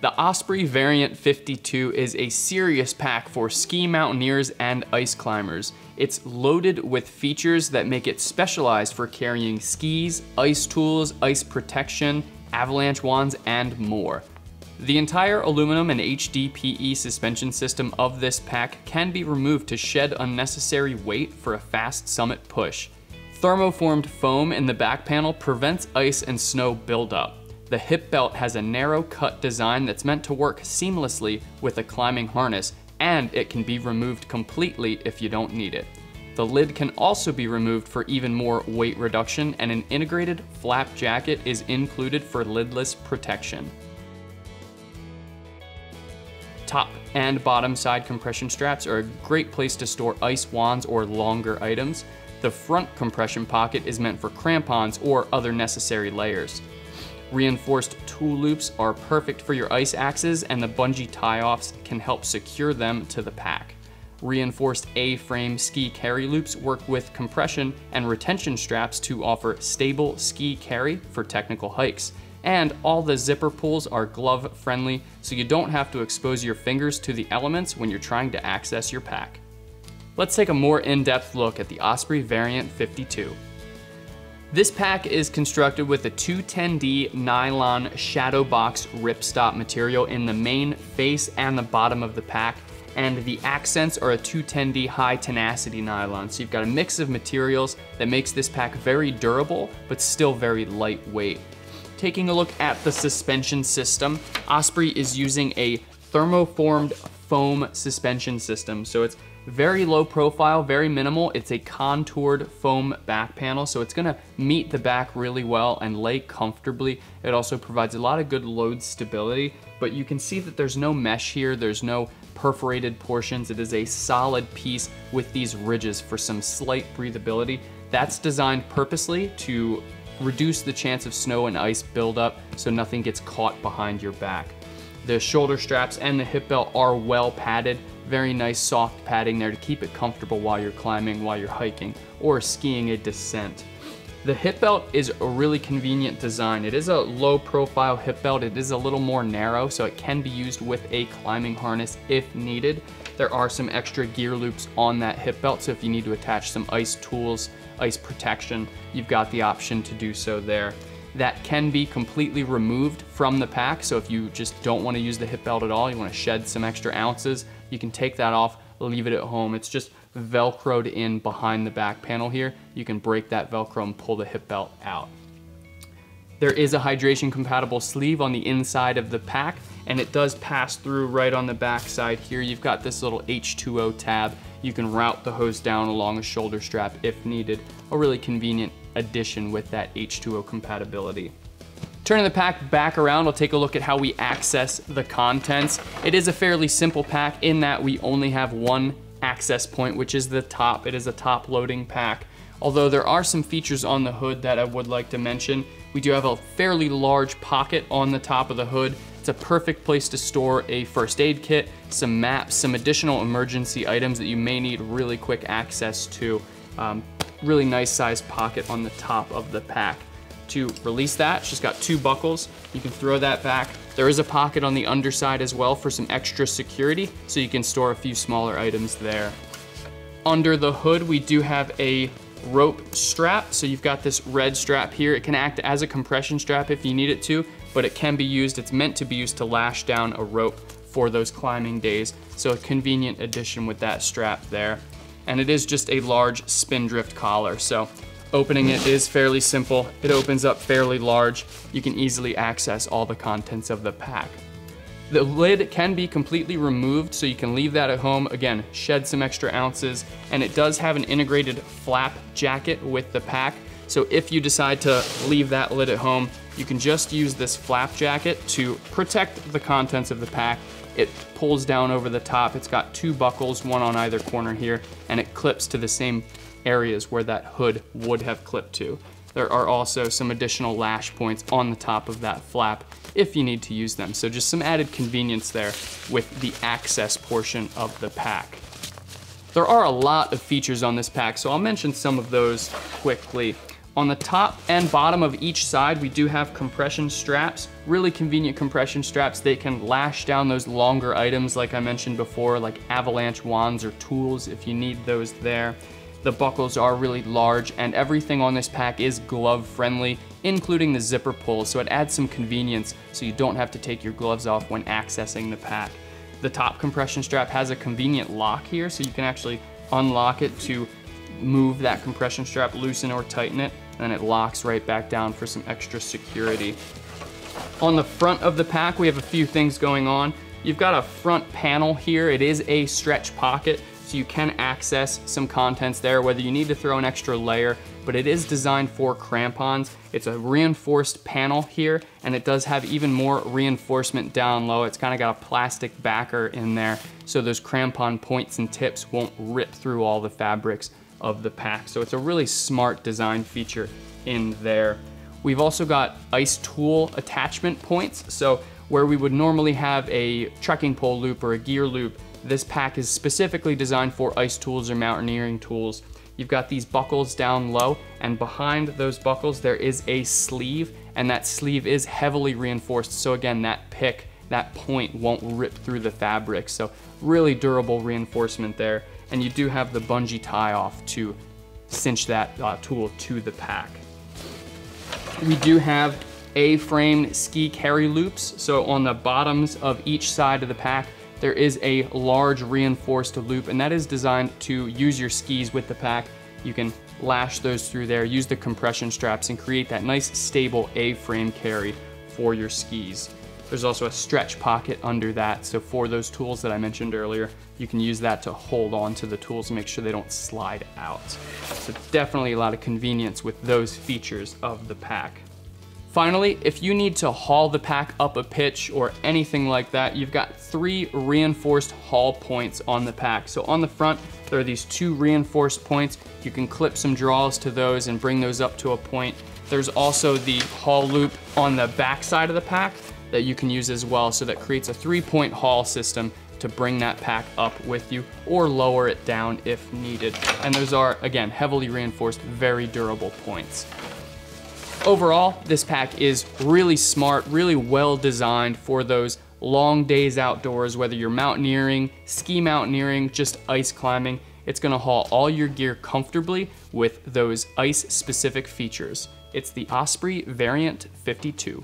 The Osprey Variant 52 is a serious pack for ski mountaineers and ice climbers. It's loaded with features that make it specialized for carrying skis, ice tools, ice protection, avalanche wands, and more. The entire aluminum and HDPE suspension system of this pack can be removed to shed unnecessary weight for a fast summit push. Thermoformed foam in the back panel prevents ice and snow buildup. The hip belt has a narrow cut design that's meant to work seamlessly with a climbing harness, and it can be removed completely if you don't need it. The lid can also be removed for even more weight reduction, and an integrated flap jacket is included for lidless protection. Top and bottom side compression straps are a great place to store ice wands or longer items. The front compression pocket is meant for crampons or other necessary layers. Reinforced tool loops are perfect for your ice axes, and the bungee tie-offs can help secure them to the pack. Reinforced A-frame ski carry loops work with compression and retention straps to offer stable ski carry for technical hikes. And all the zipper pulls are glove friendly, so you don't have to expose your fingers to the elements when you're trying to access your pack. Let's take a more in-depth look at the Osprey Variant 52. This pack is constructed with a 210D nylon shadowbox ripstop material in the main face and the bottom of the pack, and the accents are a 210D high tenacity nylon. So you've got a mix of materials that makes this pack very durable, but still very lightweight. Taking a look at the suspension system, Osprey is using a thermoformed foam suspension system. So it's very low profile, very minimal. It's a contoured foam back panel, so it's gonna meet the back really well and lay comfortably. It also provides a lot of good load stability, but you can see that there's no mesh here, there's no perforated portions. It is a solid piece with these ridges for some slight breathability. That's designed purposely to reduce the chance of snow and ice buildup so nothing gets caught behind your back. The shoulder straps and the hip belt are well padded. Very nice soft padding there to keep it comfortable while you're climbing, while you're hiking, or skiing a descent. The hip belt is a really convenient design. It is a low profile hip belt. It is a little more narrow, so it can be used with a climbing harness if needed. There are some extra gear loops on that hip belt, so if you need to attach some ice tools, ice protection, you've got the option to do so there. That can be completely removed from the pack, so if you just don't want to use the hip belt at all, you want to shed some extra ounces, you can take that off, leave it at home. It's just Velcroed in behind the back panel here. You can break that Velcro and pull the hip belt out. There is a hydration compatible sleeve on the inside of the pack, and it does pass through right on the back side here. You've got this little H2O tab. You can route the hose down along a shoulder strap if needed. A really convenient addition with that H2O compatibility. Turning the pack back around, we'll take a look at how we access the contents. It is a fairly simple pack in that we only have one access point, which is the top. It is a top loading pack. Although there are some features on the hood that I would like to mention. We do have a fairly large pocket on the top of the hood. It's a perfect place to store a first aid kit, some maps, some additional emergency items that you may need really quick access to. Really nice sized pocket on the top of the pack. To release that, it's just got two buckles. You can throw that back. There is a pocket on the underside as well for some extra security, so you can store a few smaller items there. Under the hood, we do have a rope strap. So you've got this red strap here. It can act as a compression strap if you need it to, but it can be used, it's meant to be used to lash down a rope for those climbing days. So a convenient addition with that strap there. And it is just a large spindrift collar. So opening it is fairly simple. It opens up fairly large. You can easily access all the contents of the pack. The lid can be completely removed, so you can leave that at home. Again, shed some extra ounces, and it does have an integrated flap jacket with the pack. So if you decide to leave that lid at home, you can just use this flap jacket to protect the contents of the pack. It pulls down over the top. It's got two buckles, one on either corner here, and it clips to the same areas where that hood would have clipped to. There are also some additional lash points on the top of that flap if you need to use them. So just some added convenience there with the access portion of the pack. There are a lot of features on this pack, so I'll mention some of those quickly. On the top and bottom of each side, we do have compression straps, really convenient compression straps. They can lash down those longer items like I mentioned before, like avalanche wands or tools if you need those there. The buckles are really large and everything on this pack is glove friendly, including the zipper pull, so it adds some convenience so you don't have to take your gloves off when accessing the pack. The top compression strap has a convenient lock here, so you can actually unlock it to move that compression strap, loosen or tighten it, and it locks right back down for some extra security. On the front of the pack, we have a few things going on. You've got a front panel here. It is a stretch pocket, so you can access some contents there, whether you need to throw an extra layer, but it is designed for crampons. It's a reinforced panel here, and it does have even more reinforcement down low. It's kind of got a plastic backer in there, so those crampon points and tips won't rip through all the fabrics of the pack. So it's a really smart design feature in there. We've also got ice tool attachment points. So where we would normally have a trekking pole loop or a gear loop, this pack is specifically designed for ice tools or mountaineering tools. You've got these buckles down low, and behind those buckles there is a sleeve, and that sleeve is heavily reinforced. So again, that pick, that point won't rip through the fabric. So really durable reinforcement there. And you do have the bungee tie off to cinch that tool to the pack. We do have A-frame ski carry loops. So on the bottoms of each side of the pack, there is a large reinforced loop, and that is designed to use your skis with the pack. You can lash those through there, use the compression straps, and create that nice stable A-frame carry for your skis. There's also a stretch pocket under that, so for those tools that I mentioned earlier, you can use that to hold on to the tools and make sure they don't slide out. So definitely a lot of convenience with those features of the pack. Finally, if you need to haul the pack up a pitch or anything like that, you've got 3 reinforced haul points on the pack. So on the front, there are these 2 reinforced points. You can clip some drawels to those and bring those up to a point. There's also the haul loop on the back side of the pack that you can use as well. So that creates a 3-point haul system to bring that pack up with you or lower it down if needed. And those are, again, heavily reinforced, very durable points. Overall, this pack is really smart, really well designed for those long days outdoors, whether you're mountaineering, ski mountaineering, just ice climbing. It's gonna haul all your gear comfortably with those ice-specific features. It's the Osprey Variant 52.